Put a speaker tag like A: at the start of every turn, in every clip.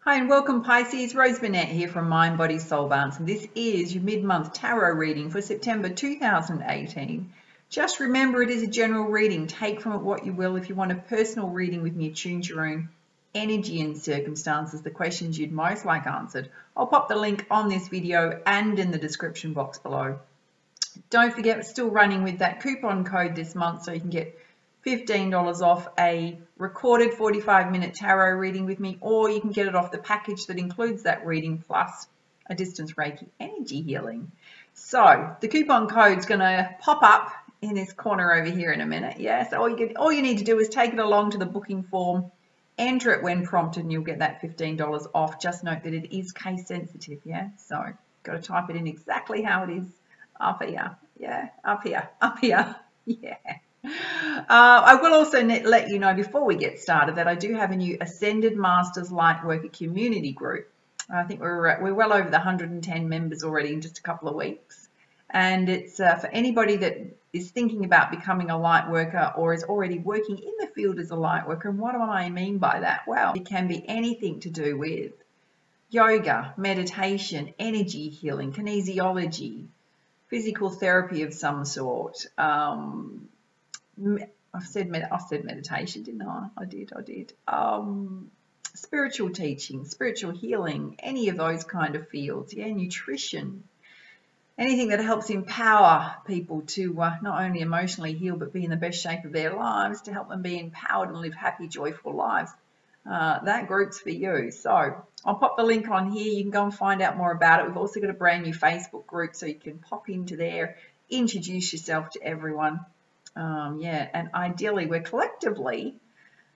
A: Hi and welcome Pisces, Rose Burnett here from Mind, Body, Soul Balance, and this is your mid-month tarot reading for September 2018. Just remember it is a general reading. Take from it what you will. If you want a personal reading with me, attune to your own energy and circumstances, the questions you'd most like answered, I'll pop the link on this video and in the description box below. Don't forget, we're still running with that coupon code this month so you can get $15 off a recorded 45-minute tarot reading with me, or you can get it off the package that includes that reading plus a distance Reiki energy healing. So the coupon code is going to pop up in this corner over here in a minute. Yeah, so all you need to do is take it along to the booking form, enter it when prompted, and you'll get that $15 off. Just note that it is case sensitive. Yeah, so got to type it in exactly how it is up here. Yeah, up here, yeah. I will also let you know before we get started that I do have a new Ascended Masters Lightworker community group. I think we're well over the 110 members already in just a couple of weeks, and it's for anybody that is thinking about becoming a lightworker or is already working in the field as a lightworker. And what do I mean by that? Well, it can be anything to do with yoga, meditation, energy healing, kinesiology, physical therapy of some sort. I said meditation, didn't I? I did. Spiritual teaching, spiritual healing, any of those kind of fields. Yeah, nutrition, anything that helps empower people to not only emotionally heal but be in the best shape of their lives, to help them be empowered and live happy, joyful lives. That group's for you. So I'll pop the link on here. You can go and find out more about it. We've also got a brand new Facebook group, so you can pop into there, introduce yourself to everyone. Yeah, and ideally we're collectively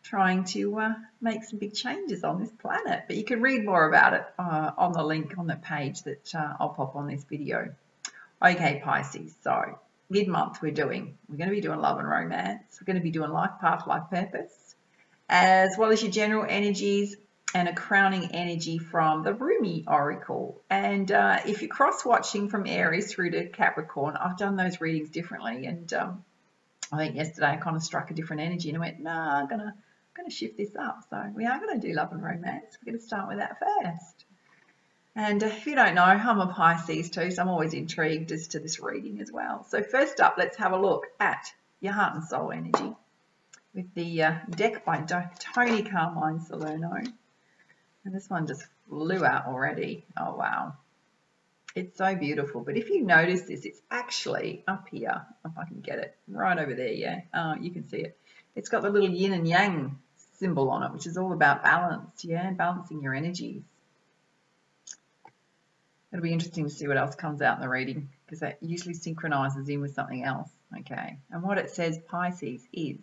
A: trying to make some big changes on this planet. But you can read more about it on the link on the page that I'll pop on this video. Okay, Pisces, so mid-month we're going to be doing love and romance. We're going to be doing life path, life purpose, as well as your general energies and a crowning energy from the Rumi Oracle. And if you're cross-watching from Aries through to Capricorn, I've done those readings differently, and I think yesterday I kind of struck a different energy and I went, no, I'm gonna shift this up. So we are going to do love and romance. We're going to start with that first. And if you don't know, I'm a Pisces too, so I'm always intrigued as to this reading as well. So first up, let's have a look at your heart and soul energy with the deck by Tony Carmine Salerno. And this one just flew out already. Oh, wow. It's so beautiful, but if you notice this, it's actually up here, if I can get it, right over there, yeah, you can see it. It's got the little yin and yang symbol on it, which is all about balance, yeah, balancing your energies. It'll be interesting to see what else comes out in the reading, because that usually synchronizes in with something else, okay. And what it says, Pisces, is,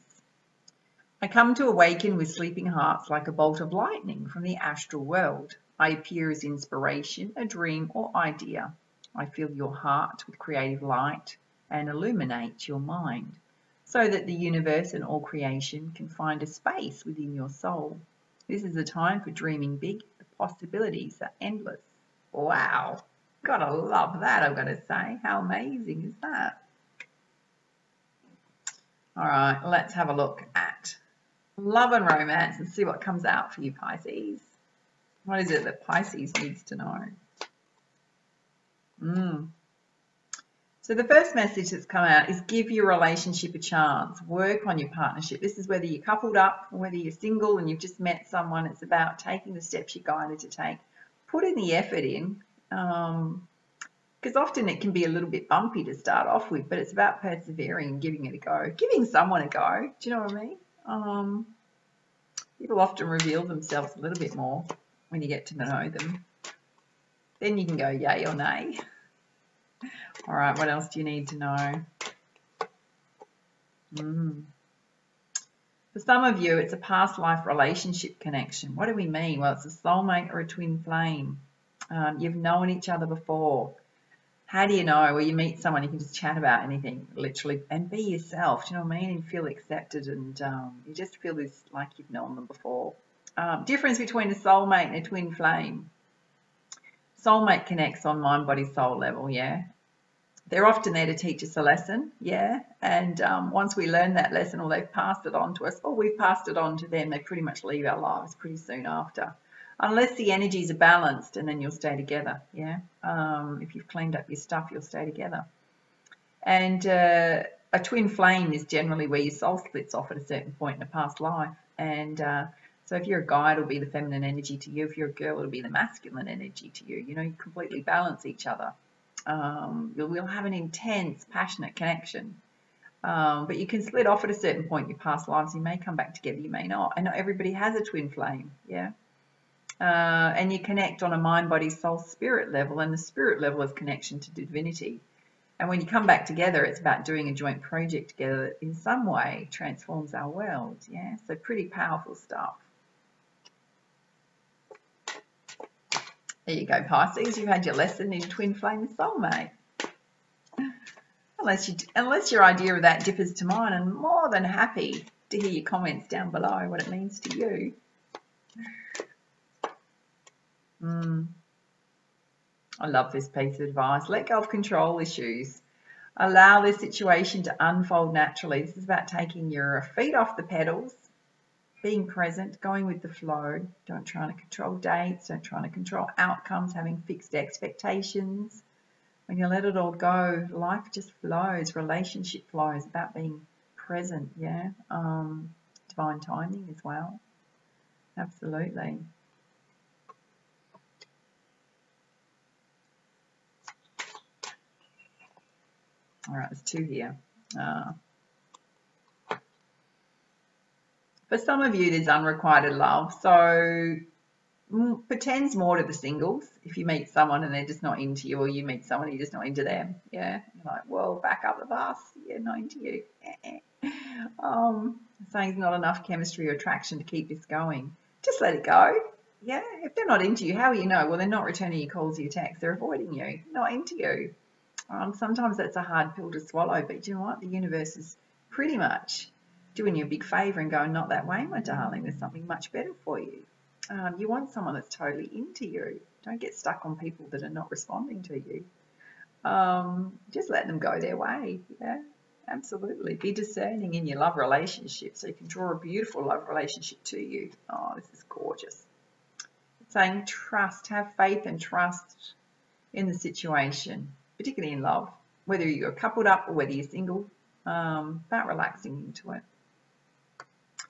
A: I come to awaken with sleeping hearts like a bolt of lightning from the astral world. I appear as inspiration, a dream or idea. I fill your heart with creative light and illuminate your mind so that the universe and all creation can find a space within your soul. This is a time for dreaming big. The possibilities are endless. Wow. Gotta love that, I've got to say. How amazing is that? All right, let's have a look at love and romance and see what comes out for you, Pisces. What is it that Pisces needs to know? So the first message that's come out is give your relationship a chance. Work on your partnership. This is whether you're coupled up or whether you're single and you've just met someone. It's about taking the steps you're guided to take. Put in the effort in, because often it can be a little bit bumpy to start off with, but it's about persevering and giving it a go. Giving someone a go. Do you know what I mean? People often reveal themselves a little bit more when you get to know them. Then you can go yay or nay. All right, what else do you need to know? For some of you, it's a past life relationship connection. What do we mean? Well, it's a soulmate or a twin flame. You've known each other before. How do you know? Well, you meet someone, you can just chat about anything, literally, and be yourself. Do you know what I mean? And feel accepted, and you just feel this like you've known them before. Difference between a soulmate and a twin flame. Soulmate connects on mind, body, soul level, yeah. They're often there to teach us a lesson, yeah. And once we learn that lesson, or they've passed it on to us, or we've passed it on to them, they pretty much leave our lives pretty soon after. unless the energies are balanced, and then you'll stay together. Yeah. If you've cleaned up your stuff, you'll stay together. And a twin flame is generally where your soul splits off at a certain point in a past life. And so if you're a guy, it'll be the feminine energy to you. If you're a girl, it'll be the masculine energy to you. You know, you completely balance each other. We'll have an intense, passionate connection. But you can split off at a certain point in your past lives. You may come back together, you may not. And not everybody has a twin flame, yeah? And you connect on a mind, body, soul, spirit level, and the spirit level is connection to divinity. And when you come back together, it's about doing a joint project together that in some way transforms our world, yeah? So pretty powerful stuff. There you go, Pisces. You've had your lesson in twin flame and soulmate. Unless your idea of that differs to mine, I'm more than happy to hear your comments down below, what it means to you. I love this piece of advice. Let go of control issues. Allow this situation to unfold naturally. This is about taking your feet off the pedals, being present, going with the flow. Don't try to control dates. Don't try to control outcomes, having fixed expectations. When you let it all go, life just flows. Relationship flows. About being present, yeah. Divine timing as well. Absolutely. All right, there's two here. For some of you, there's unrequited love. So pretends more to the singles. If you meet someone and they're just not into you, or you meet someone and you're just not into them, yeah, you're like, well, back up the bus. Yeah, not into you. Saying there's not enough chemistry or attraction to keep this going. Just let it go. Yeah, if they're not into you, how will you know? Well, they're not returning your calls or your texts. They're avoiding you, not into you. Sometimes that's a hard pill to swallow, but you know what? The universe is pretty much doing you a big favour and going, not that way, my darling. There's something much better for you. You want someone that's totally into you. Don't get stuck on people that are not responding to you. Just let them go their way. Yeah, absolutely. Be discerning in your love relationship so you can draw a beautiful love relationship to you. Oh, this is gorgeous. It's saying trust, have faith and trust in the situation, particularly in love, whether you're coupled up or whether you're single, about relaxing into it.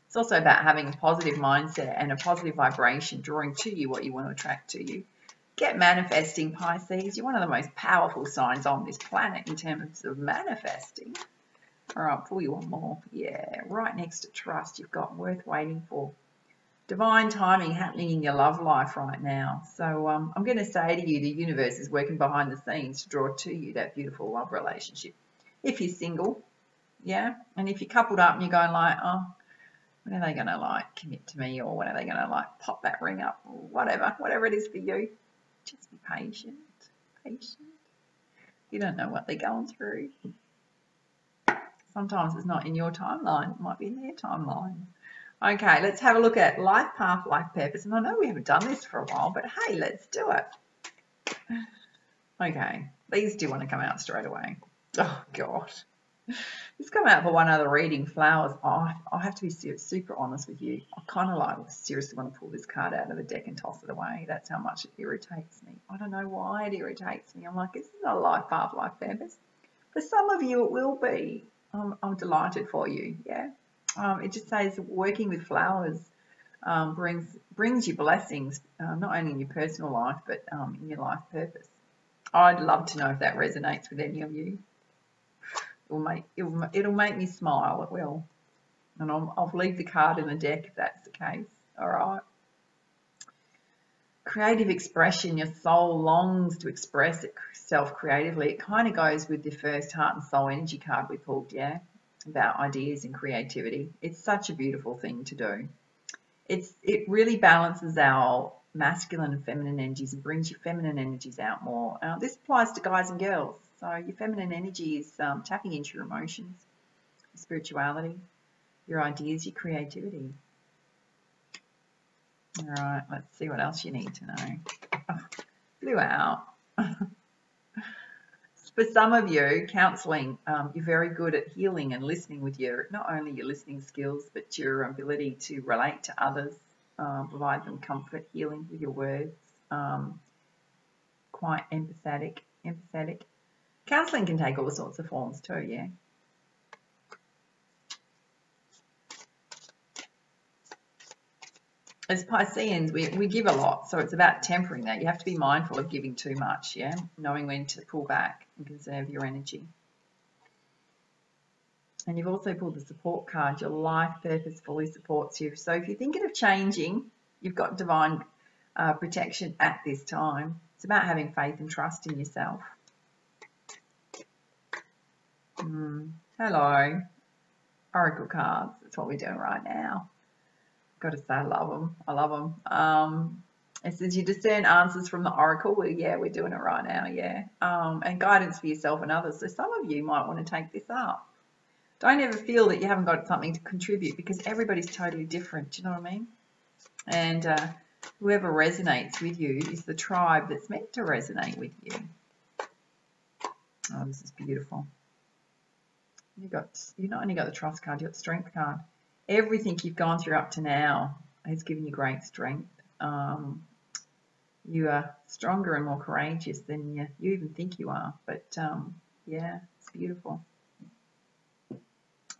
A: It's also about having a positive mindset and a positive vibration, drawing to you what you want to attract to you. Get manifesting, Pisces. You're one of the most powerful signs on this planet in terms of manifesting. All right, pull you one more. Yeah, right next to trust, you've got worth waiting for. Divine timing happening in your love life right now. So I'm going to say to you, the universe is working behind the scenes to draw to you that beautiful love relationship. If you're single, yeah, and if you're coupled up and you're going like, oh, when are they going to like commit to me, or when are they going to like pop that ring up, or whatever it is for you, just be patient. You don't know what they're going through. Sometimes it's not in your timeline, it might be in their timeline. Okay, let's have a look at life path, life purpose. And I know we haven't done this for a while, but hey, let's do it. Okay, these do want to come out straight away. Oh, God. Let's come out for one other reading, flowers. Oh, I'll have to be super honest with you. I kind of like seriously want to pull this card out of the deck and toss it away. That's how much it irritates me. I don't know why it irritates me. I'm like, this is not a life path, life purpose. For some of you, it will be. I'm delighted for you, yeah. It just says working with flowers brings you blessings, not only in your personal life, but in your life purpose. I'd love to know if that resonates with any of you. It'll make me smile. It will, and I'll leave the card in the deck if that's the case. All right. Creative expression. Your soul longs to express itself creatively. It kind of goes with the first heart and soul energy card we pulled, yeah, about ideas and creativity. It's such a beautiful thing to do. It really balances our masculine and feminine energies and brings your feminine energies out more. This applies to guys and girls. So your feminine energy is tapping into your emotions, your spirituality, your ideas, your creativity. All right, let's see what else you need to know. Oh, blew out. For some of you, counselling, you're very good at healing and listening with not only your listening skills, but your ability to relate to others. provide them comfort, healing with your words. Quite empathetic. Counselling can take all sorts of forms too, yeah. As Pisceans, we give a lot, so it's about tempering that. You have to be mindful of giving too much, yeah, knowing when to pull back and conserve your energy. And you've also pulled the support card. Your life purpose fully supports you. So if you're thinking of changing, you've got divine protection at this time. It's about having faith and trust in yourself. Hello, Oracle cards. That's what we're doing right now. Got to say, I love them. I love them. It says you discern answers from the Oracle. Well, yeah, we're doing it right now, yeah. And guidance for yourself and others. So some of you might want to take this up. Don't ever feel that you haven't got something to contribute, because everybody's totally different. Do you know what I mean? And whoever resonates with you is the tribe that's meant to resonate with you. Oh, this is beautiful. You not only got the trust card, you've got the strength card. Everything you've gone through up to now has given you great strength. You are stronger and more courageous than you even think you are. But yeah, it's beautiful.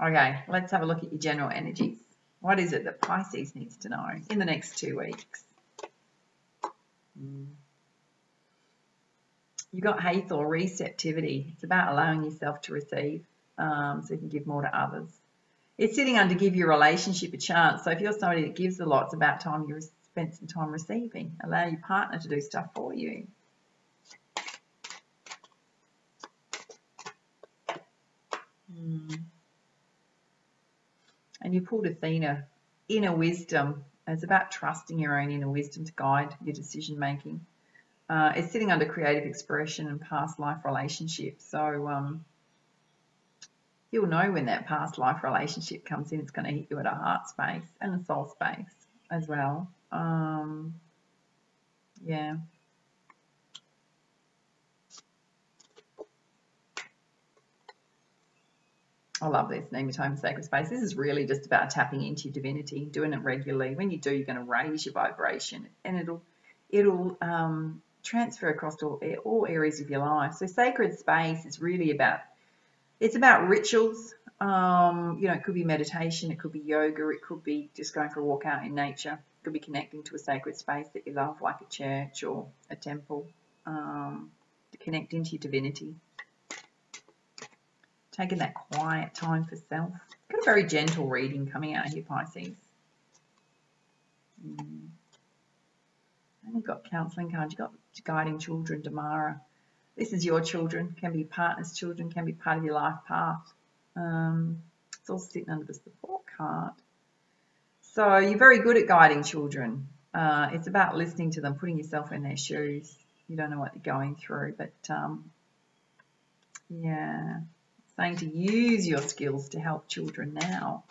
A: Okay, let's have a look at your general energies. What is it that Pisces needs to know in the next 2 weeks? You've got Hathor, receptivity. It's about allowing yourself to receive so you can give more to others. It's sitting under give your relationship a chance. So if you're somebody that gives a lot, it's about time you spend some time receiving. Allow your partner to do stuff for you. And you pulled Athena, inner wisdom. It's about trusting your own inner wisdom to guide your decision making. It's sitting under creative expression and past life relationships. So you'll know when that past life relationship comes in. It's going to hit you at a heart space and a soul space as well. Yeah. I love this, name your time sacred space. This is really just about tapping into your divinity, doing it regularly. When you do, you're going to raise your vibration, and it'll transfer across all areas of your life. So sacred space is really about, it's about rituals. You know, it could be meditation, it could be yoga, it could be just going for a walk out in nature, it could be connecting to a sacred space that you love, like a church or a temple, to connect into your divinity. Taking that quiet time for self. Got a very gentle reading coming out here, Pisces. And you've got counselling cards. You've got guiding children, Damara. This is your children. Can be partner's children. Can be part of your life path. It's all sitting under the support card. So you're very good at guiding children. It's about listening to them, putting yourself in their shoes. You don't know what they're going through, but yeah. Saying to use your skills to help children now.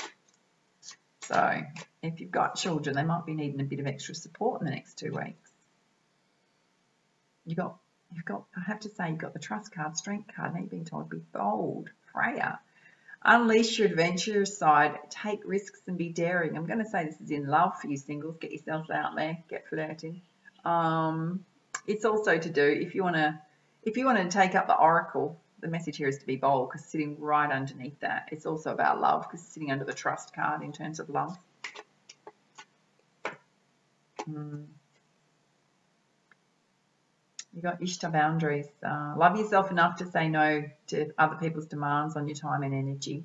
A: So if you've got children, they might be needing a bit of extra support in the next 2 weeks. You've got, I have to say, you've got the trust card, strength card, now you've been told to be bold, Freya. Unleash your adventurous side, take risks and be daring. I'm going to say this is in love for you singles. Get yourselves out there, get flirting. It's also to do, if you want to take up the oracle, the message here is to be bold, because sitting right underneath that, it's also about love, because it's sitting under the trust card in terms of love. You got Ishtar, boundaries. Love yourself enough to say no to other people's demands on your time and energy.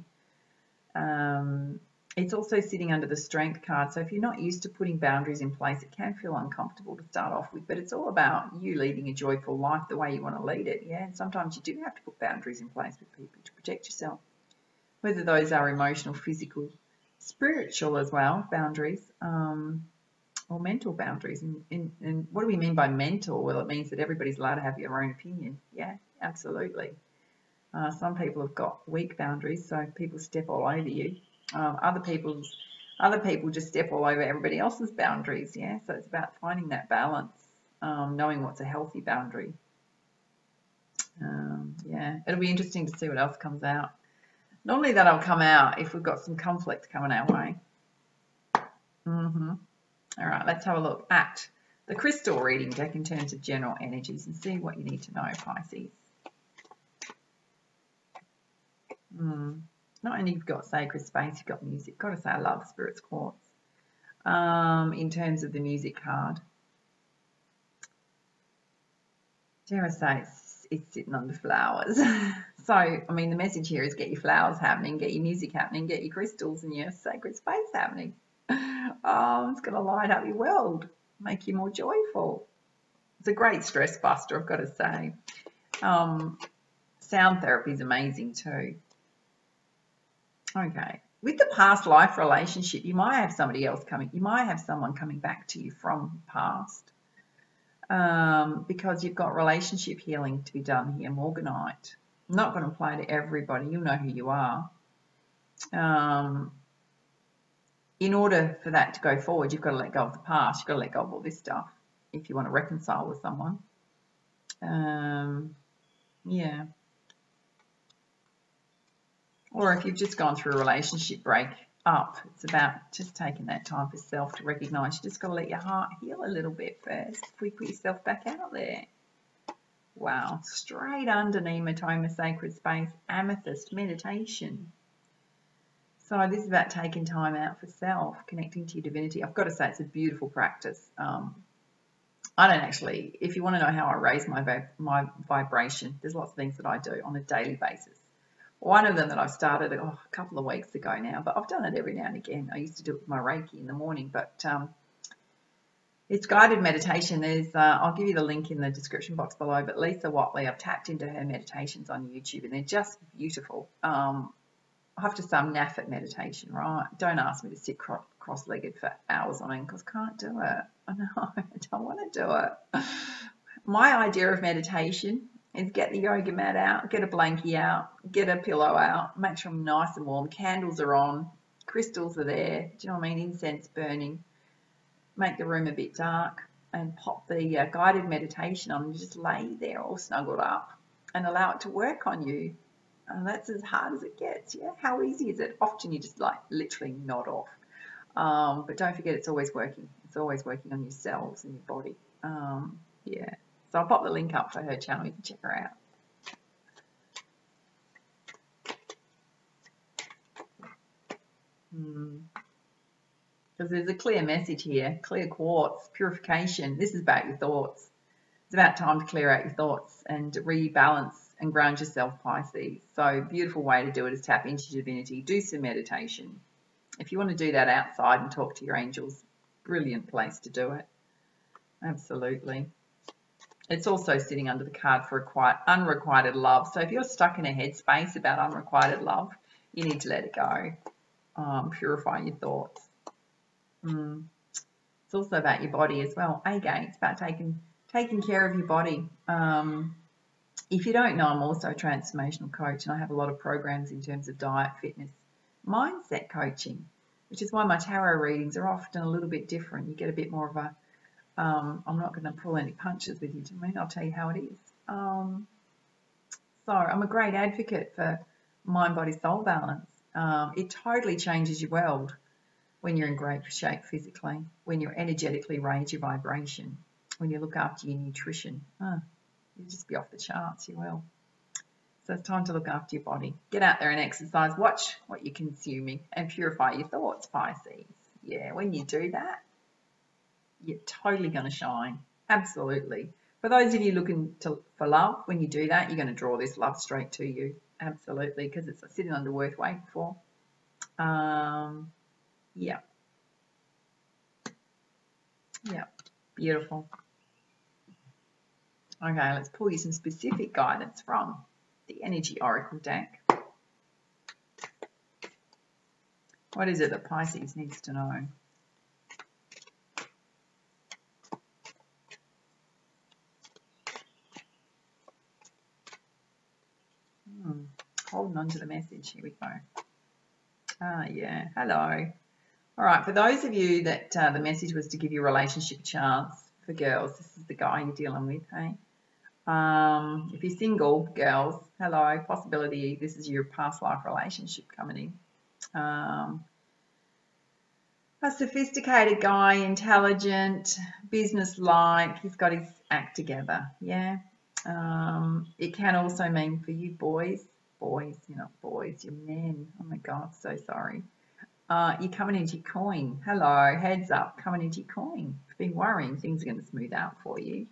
A: It's also sitting under the strength card. So if you're not used to putting boundaries in place, it can feel uncomfortable to start off with, but it's all about you leading a joyful life the way you want to lead it. Yeah, and sometimes you do have to put boundaries in place with people to protect yourself, whether those are emotional, physical, spiritual as well, boundaries, or mental boundaries. And what do we mean by mental? Well, it means that everybody's allowed to have your own opinion. Yeah, absolutely. Some people have got weak boundaries, so people step all over you. Other people just step all over everybody else's boundaries. Yeah, so it's about finding that balance, knowing what's a healthy boundary. Yeah, it'll be interesting to see what else comes out. Normally that'll come out if we've got some conflict coming our way. All right, let's have a look at the crystal reading deck in terms of general energies and see what you need to know, Pisces. Not only you've got sacred space, you've got music. Got to say I love Spirit's Quartz. In terms of the music card, dare I say it's sitting under flowers. So, I mean, the message here is get your flowers happening, get your music happening, get your crystals and your sacred space happening. It's going to light up your world, make you more joyful. It's a great stress buster, I've got to say. Sound therapy is amazing too. Okay. With the past life relationship, you might have somebody else coming. You might have someone coming back to you from past because you've got relationship healing to be done here, Morganite. I'm not going to apply to everybody. You'll know who you are. In order for that to go forward, you've got to let go of the past. You've got to let go of all this stuff if you want to reconcile with someone. Yeah. Or if you've just gone through a relationship break up, it's about just taking that time for self to recognise you just got to let your heart heal a little bit first before you put yourself back out there. Wow, straight under Nematoma, Sacred Space, Amethyst, Meditation. So this is about taking time out for self, connecting to your divinity. I've got to say it's a beautiful practice. I don't actually, if you want to know how I raise my vibration, there's lots of things that I do on a daily basis. One of them that I've started a couple of weeks ago now, but I've done it every now and again. I used to do it with my Reiki in the morning, but it's guided meditation. I'll give you the link in the description box below, but Lisa Watley, I've tapped into her meditations on YouTube, and they're just beautiful. I have to say I'm naff at meditation, right? Don't ask me to sit cross-legged for hours on end because I can't do it. I know, I don't want to do it. My idea of meditation is get the yoga mat out, get a blankie out, get a pillow out, make sure I'm nice and warm, candles are on, crystals are there, do you know what I mean, incense burning, make the room a bit dark and pop the guided meditation on and just lay there all snuggled up and allow it to work on you. And that's as hard as it gets, yeah? How easy is it? Often you just like literally nod off. But don't forget it's always working. It's always working on your cells and your body. Yeah. So I'll pop the link up for her channel. You can check her out. Because there's a clear message here. Clear quartz, purification. This is about your thoughts. It's about time to clear out your thoughts and rebalance and ground yourself, Pisces. So beautiful way to do it is tap into your divinity. Do some meditation. If you want to do that outside and talk to your angels, brilliant place to do it. Absolutely. It's also sitting under the card for unrequited love. So if you're stuck in a headspace about unrequited love, you need to let it go. Purify your thoughts. It's also about your body as well. Again, it's about taking care of your body. If you don't know, I'm also a transformational coach, and I have a lot of programs in terms of diet, fitness, mindset coaching, which is why my tarot readings are often a little bit different. You get a bit more of a I'm not going to pull any punches with you, I'll tell you how it is. So I'm a great advocate for mind, body, soul balance. It totally changes your world when you're in great shape physically, when you're energetically raise your vibration, when you look after your nutrition. You'll just be off the charts, you will. So it's time to look after your body. Get out there and exercise. Watch what you're consuming and purify your thoughts, Pisces. Yeah, when you do that, you're totally going to shine. Absolutely. For those of you looking for love, when you do that, you're going to draw this love straight to you. Absolutely, because it's sitting under worth waiting for. Yeah. Yeah. Beautiful. Okay, let's pull you some specific guidance from the Energy Oracle deck. What is it that Pisces needs to know? Holding on to the message. Here we go. Yeah. Hello. All right. For those of you that the message was to give your relationship a chance, for girls, this is the guy you're dealing with, hey? If you're single, girls, hello. Possibility, this is your past life relationship coming in. A sophisticated guy, intelligent, business-like. He's got his act together. Yeah. It can also mean for you boys, you're not boys, you're men. Oh my God, so sorry. You're coming into your coin. Hello, heads up, coming into your coin. If you've been worrying, things are going to smooth out for you.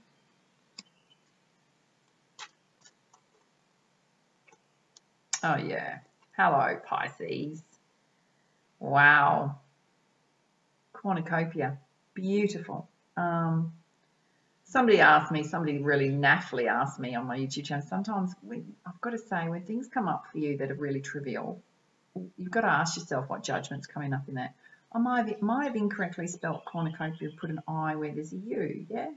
A: Oh yeah. Hello, Pisces. Wow. Cornucopia. Beautiful. Somebody really naffily asked me on my YouTube channel, sometimes I've got to say, when things come up for you that are really trivial, you've got to ask yourself what judgment's coming up in that. I might have incorrectly spelt cornucopia, put an I where there's a U, yeah?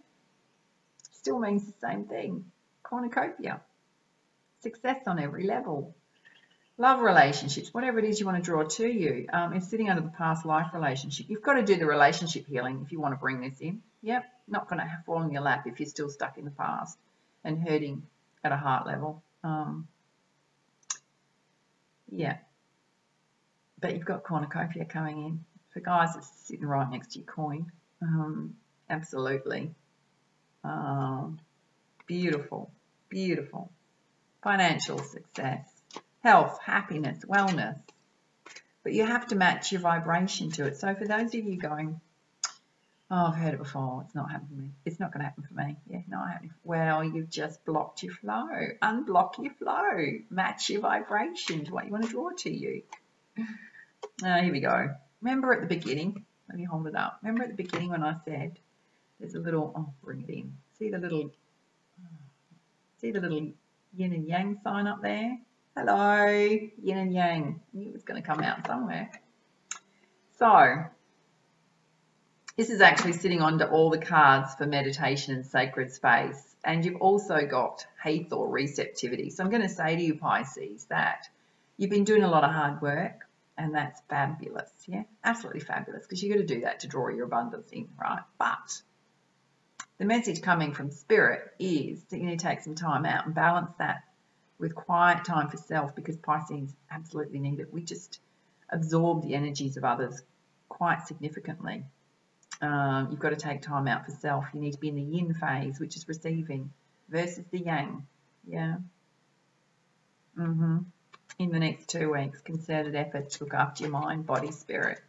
A: Still means the same thing. Cornucopia. Success on every level. Love relationships, whatever it is you want to draw to you, is sitting under the past life relationship. You've got to do the relationship healing if you want to bring this in. Yep, not going to fall in your lap if you're still stuck in the past and hurting at a heart level. Yeah, but you've got cornucopia coming in. For guys, it's sitting right next to your coin. Absolutely. Beautiful, beautiful. Financial success. Health, happiness, wellness, but you have to match your vibration to it. So for those of you going, oh, I've heard it before, it's not happening for me, it's not going to happen for me, yeah, not happening. Well, you've just blocked your flow. Unblock your flow, match your vibration to what you want to draw to you. Here we go. Remember at the beginning, let me hold it up. Remember at the beginning when I said there's a little, oh, bring it in. See the little yin and yang sign up there? Hello, yin and yang. I knew it was going to come out somewhere. So, this is actually sitting under all the cards for meditation and sacred space. And you've also got heath or receptivity. So I'm going to say to you, Pisces, that you've been doing a lot of hard work, and that's fabulous. Yeah, absolutely fabulous, because you've got to do that to draw your abundance in, right? But the message coming from Spirit is that you need to take some time out and balance that with quiet time for self, because Pisces absolutely need it. We just absorb the energies of others quite significantly. You've got to take time out for self. You need to be in the yin phase, which is receiving, versus the yang. Yeah. In the next 2 weeks, concerted effort to look after your mind, body, spirit.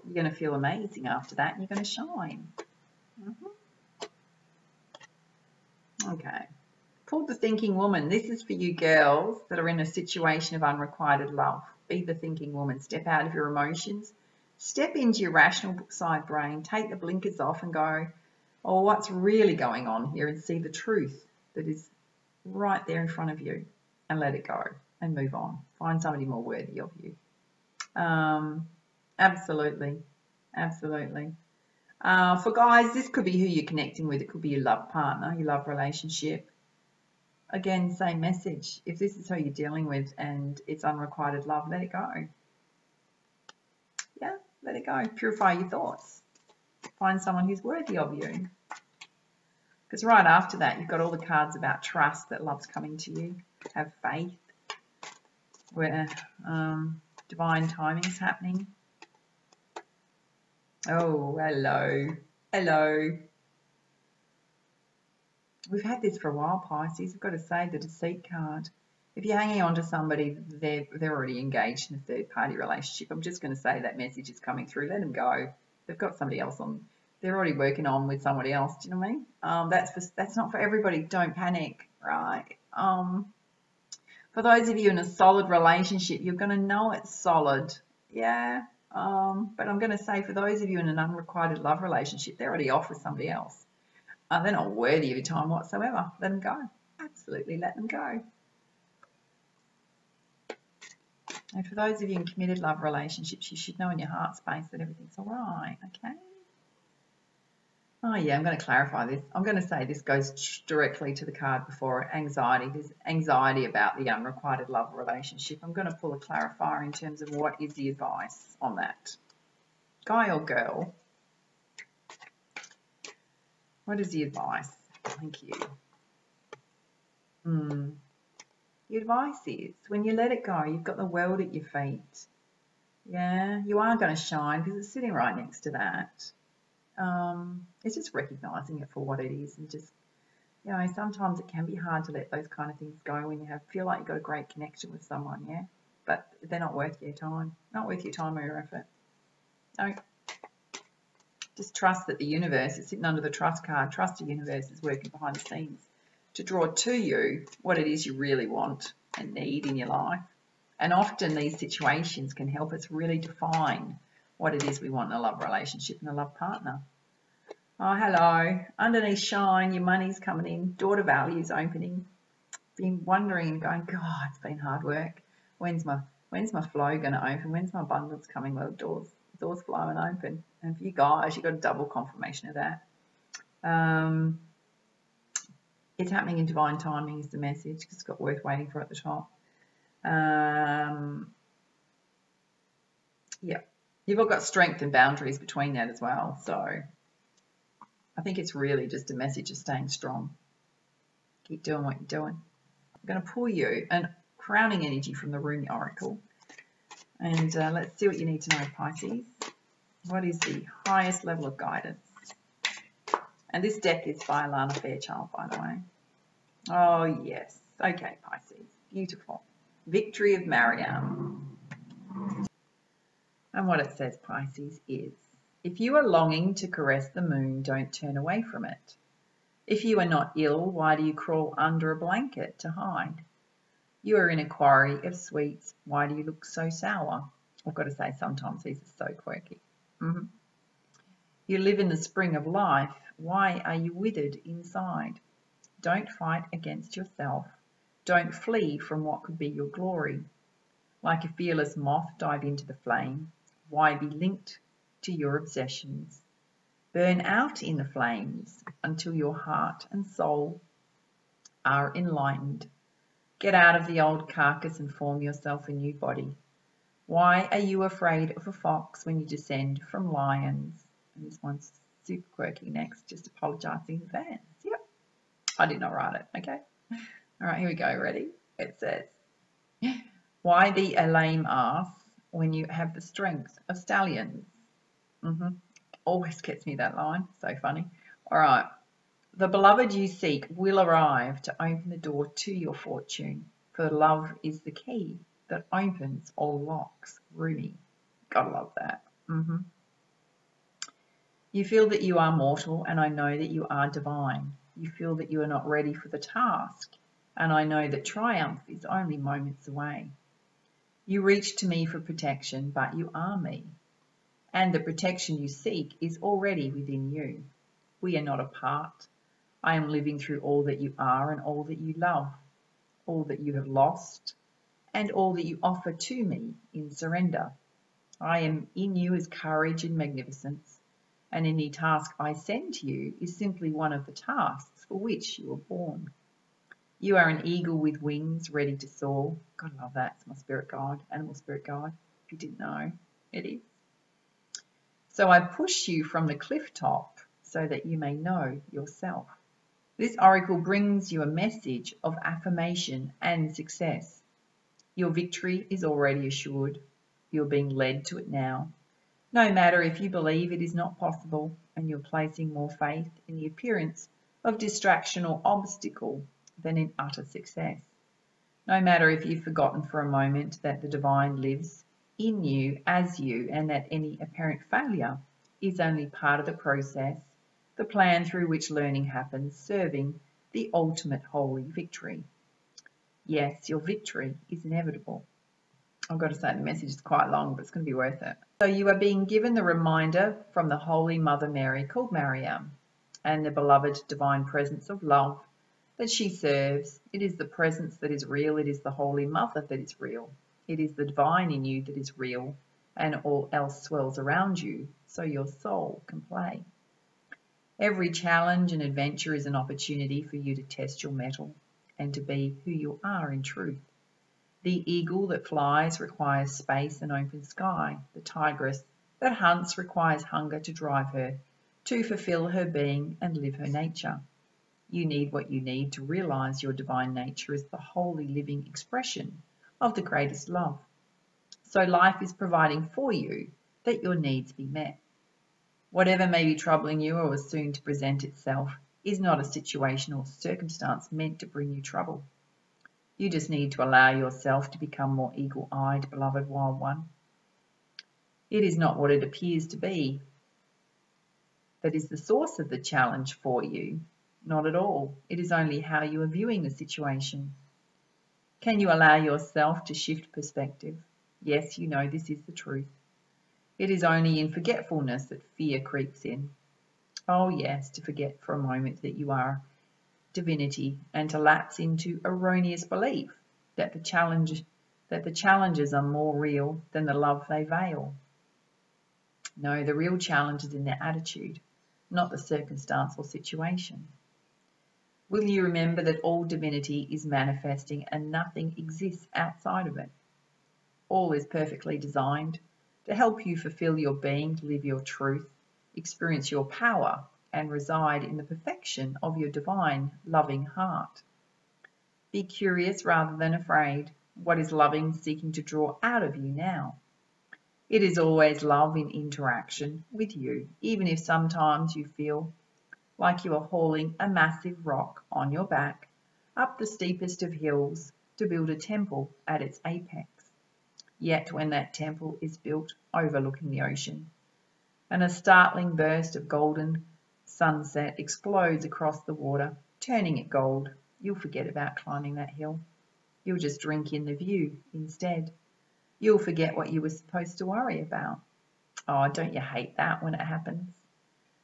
A: You're going to feel amazing after that, and you're going to shine. Okay. Called the Thinking Woman. This is for you girls that are in a situation of unrequited love. Be the thinking woman. Step out of your emotions. Step into your rational side brain. Take the blinkers off and go, oh, what's really going on here, and see the truth that is right there in front of you, and let it go and move on. Find somebody more worthy of you. Absolutely. Absolutely. For guys, this could be who you're connecting with. It could be your love partner, your love relationship. Again, same message. If this is who you're dealing with and it's unrequited love, let it go. Yeah, let it go. Purify your thoughts. Find someone who's worthy of you. Because right after that, you've got all the cards about trust, that love's coming to you. Have faith. Where divine timing's happening. Oh, hello. Hello. We've had this for a while, Pisces. We've got to say the deceit card. If you're hanging on to somebody, they're already engaged in a third-party relationship. I'm just going to say that message is coming through. Let them go. They've got somebody else on. They're already working on with somebody else. Do you know what I mean? That's not for everybody. Don't panic, right? For those of you in a solid relationship, you're going to know it's solid. Yeah. But I'm going to say for those of you in an unrequited love relationship, they're already off with somebody else. They're not worthy of your time whatsoever. Let them go. Absolutely let them go. And for those of you in committed love relationships, you should know in your heart space that everything's all right, okay? Oh yeah, I'm going to clarify this. I'm going to say this goes directly to the card before it, anxiety. There's anxiety about the unrequited love relationship. I'm going to pull a clarifier in terms of what is the advice on that. Guy or girl? What is the advice? Thank you. The advice is when you let it go, you've got the world at your feet. Yeah, you are going to shine because it's sitting right next to that. It's just recognizing it for what it is, and just, you know, sometimes it can be hard to let those kind of things go when you feel like you've got a great connection with someone, yeah? But they're not worth your time. Not worth your time or your effort. No. Just trust that the universe is sitting under the trust card. Trust the universe is working behind the scenes to draw to you what it is you really want and need in your life. And often these situations can help us really define what it is we want in a love relationship and a love partner. Oh, hello. Underneath shine, your money's coming in. Daughter values opening. Been wondering and going, God, it's been hard work. When's my flow going to open? When's my abundance coming? Well, doors flow and open. And for you guys, you've got a double confirmation of that. It's happening in divine timing is the message, because it's got worth waiting for at the top. Yeah, you've all got strength and boundaries between that as well. So I think it's really just a message of staying strong. Keep doing what you're doing. I'm going to pull you a crowning energy from the Rumi Oracle. And let's see what you need to know, Pisces. What is the highest level of guidance? And this deck is by Alana Fairchild, by the way. Oh, yes. Okay, Pisces. Beautiful. Victory of Mariam. And what it says, Pisces, is, if you are longing to caress the moon, don't turn away from it. If you are not ill, why do you crawl under a blanket to hide? You are in a quarry of sweets. Why do you look so sour? I've got to say, sometimes these are so quirky. You live in the spring of life. Why are you withered inside? Don't fight against yourself. Don't flee from what could be your glory. Like a fearless moth, dive into the flame. Why be linked to your obsessions? Burn out in the flames until your heart and soul are enlightened. Get out of the old carcass and form yourself a new body. Why are you afraid of a fox when you descend from lions? And this one's super quirky next, just apologising in advance. Yep, I did not write it, okay? All right, here we go, ready? It says, why be a lame ass when you have the strength of stallions? Always gets me that line, so funny. All right, the beloved you seek will arrive to open the door to your fortune, for love is the key that opens all locks. Rumi. Gotta love that. You feel that you are mortal, and I know that you are divine. You feel that you are not ready for the task, and I know that triumph is only moments away. You reach to me for protection, but you are me, and the protection you seek is already within you. We are not apart. I am living through all that you are and all that you love, all that you have lost, and all that you offer to me in surrender. I am in you as courage and magnificence, and any task I send to you is simply one of the tasks for which you were born. You are an eagle with wings ready to soar. God, I love that. It's my spirit guide, animal spirit guide. If you didn't know, it is. So I push you from the cliff top so that you may know yourself. This oracle brings you a message of affirmation and success. Your victory is already assured. You're being led to it now. No matter if you believe it is not possible and you're placing more faith in the appearance of distraction or obstacle than in utter success. No matter if you've forgotten for a moment that the divine lives in you as you, and that any apparent failure is only part of the process, the plan through which learning happens, serving the ultimate holy victory. Yes, your victory is inevitable. I've got to say the message is quite long, but it's going to be worth it. So you are being given the reminder from the Holy Mother Mary, called Mariam, and the beloved divine presence of love that she serves. It is the presence that is real. It is the Holy Mother that is real. It is the divine in you that is real, and all else swells around you so your soul can play. Every challenge and adventure is an opportunity for you to test your mettle and to be who you are in truth. The eagle that flies requires space and open sky. The tigress that hunts requires hunger to drive her, to fulfill her being and live her nature. You need what you need to realize your divine nature is the holy living expression of the greatest love. So life is providing for you that your needs be met. Whatever may be troubling you or is soon to present itself is not a situation or circumstance meant to bring you trouble. You just need to allow yourself to become more eagle-eyed, beloved wild one. It is not what it appears to be that is the source of the challenge for you. Not at all. It is only how you are viewing the situation. Can you allow yourself to shift perspective? Yes, you know this is the truth. It is only in forgetfulness that fear creeps in. Oh yes, to forget for a moment that you are divinity and to lapse into erroneous belief that the challenges are more real than the love they veil. No, the real challenge is in their attitude, not the circumstance or situation. Will you remember that all divinity is manifesting and nothing exists outside of it? All is perfectly designed to help you fulfill your being, to live your truth, experience your power, and reside in the perfection of your divine, loving heart. Be curious rather than afraid. What is loving seeking to draw out of you now? It is always love in interaction with you, even if sometimes you feel like you are hauling a massive rock on your back up the steepest of hills to build a temple at its apex. Yet when that temple is built overlooking the ocean, and a startling burst of golden sunset explodes across the water, turning it gold, you'll forget about climbing that hill. You'll just drink in the view instead. You'll forget what you were supposed to worry about. Oh, don't you hate that when it happens?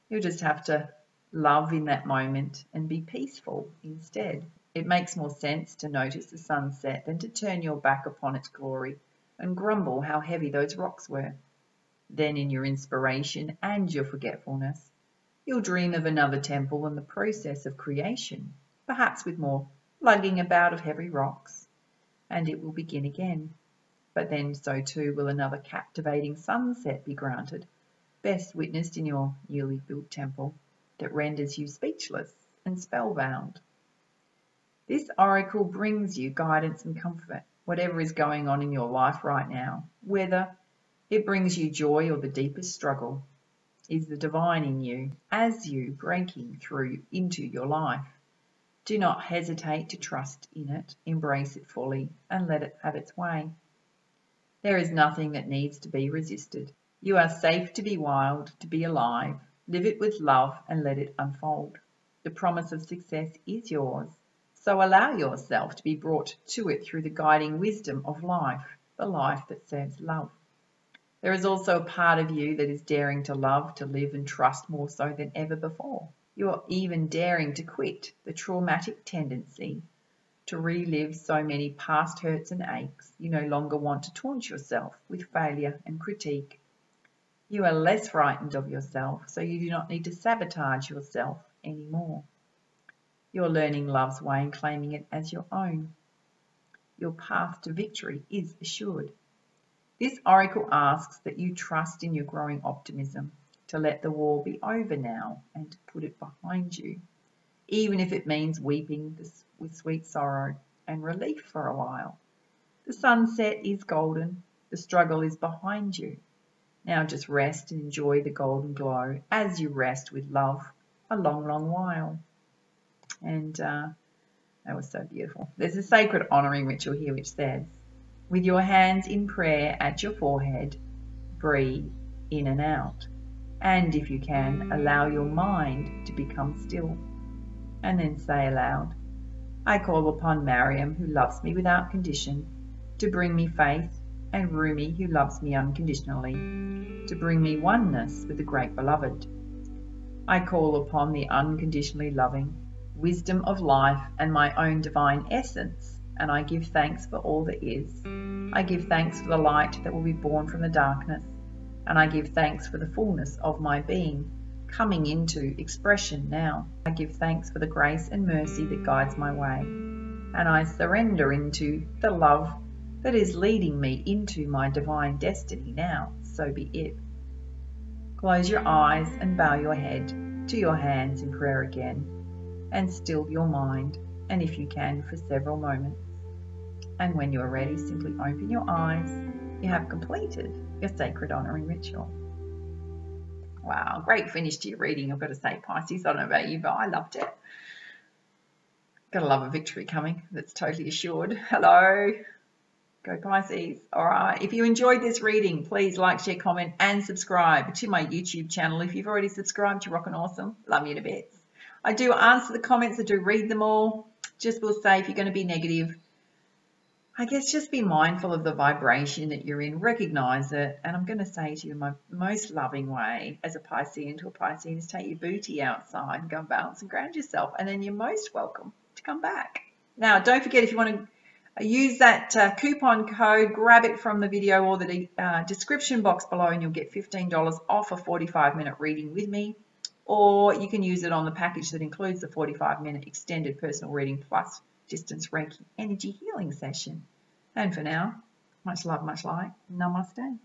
A: You'll just have to love in that moment and be peaceful instead. It makes more sense to notice the sunset than to turn your back upon its glory and grumble how heavy those rocks were. Then in your inspiration and your forgetfulness, you'll dream of another temple and the process of creation, perhaps with more lugging about of heavy rocks, and it will begin again. But then so too will another captivating sunset be granted, best witnessed in your newly built temple, that renders you speechless and spellbound. This oracle brings you guidance and comfort, whatever is going on in your life right now, whether it brings you joy or the deepest struggle, is the divine in you as you breaking through into your life. Do not hesitate to trust in it, embrace it fully, and let it have its way. There is nothing that needs to be resisted. You are safe to be wild, to be alive. Live it with love and let it unfold. The promise of success is yours, so allow yourself to be brought to it through the guiding wisdom of life, the life that serves love. There is also a part of you that is daring to love, to live and trust more so than ever before. You are even daring to quit the traumatic tendency to relive so many past hurts and aches. You no longer want to taunt yourself with failure and critique. You are less frightened of yourself, so you do not need to sabotage yourself anymore. You're learning love's way and claiming it as your own. Your path to victory is assured. This oracle asks that you trust in your growing optimism, to let the war be over now and to put it behind you, even if it means weeping with sweet sorrow and relief for a while. The sunset is golden, the struggle is behind you. Now just rest and enjoy the golden glow as you rest with love a long, long while. And that was so beautiful. There's a sacred honouring ritual here which says, with your hands in prayer at your forehead, breathe in and out. And if you can, allow your mind to become still. And then say aloud, I call upon Mariam, who loves me without condition, to bring me faith, and Rumi, who loves me unconditionally, to bring me oneness with the great beloved. I call upon the unconditionally loving wisdom of life and my own divine essence, and I give thanks for all that is. I give thanks for the light that will be born from the darkness, and I give thanks for the fullness of my being coming into expression now. I give thanks for the grace and mercy that guides my way, and I surrender into the love that is leading me into my divine destiny now. So be it. Close your eyes and bow your head to your hands in prayer again, and still your mind, and if you can, for several moments. And when you are ready, simply open your eyes you have completed your sacred honoring ritual. Wow, great finish to your reading, I've got to say, Pisces. I don't know about you, but I loved it. Got to love a victory coming. That's totally assured. Hello. Go Pisces. All right. If you enjoyed this reading, please like, share, comment, and subscribe to my YouTube channel. If you've already subscribed, you're rocking awesome. Love you to bits. I do answer the comments. I do read them all. Just will say, if you're going to be negative, I guess just be mindful of the vibration that you're in. Recognize it. And I'm going to say to you, my most loving way as a Piscean to a Piscean is take your booty outside and go and balance and ground yourself. And then you're most welcome to come back. Now, don't forget, if you want to use that coupon code, grab it from the video or the description box below, and you'll get $15 off a 45-minute reading with me. Or you can use it on the package that includes the 45-minute extended personal reading plus distance Reiki energy healing session. And for now, much love, much light. Namaste.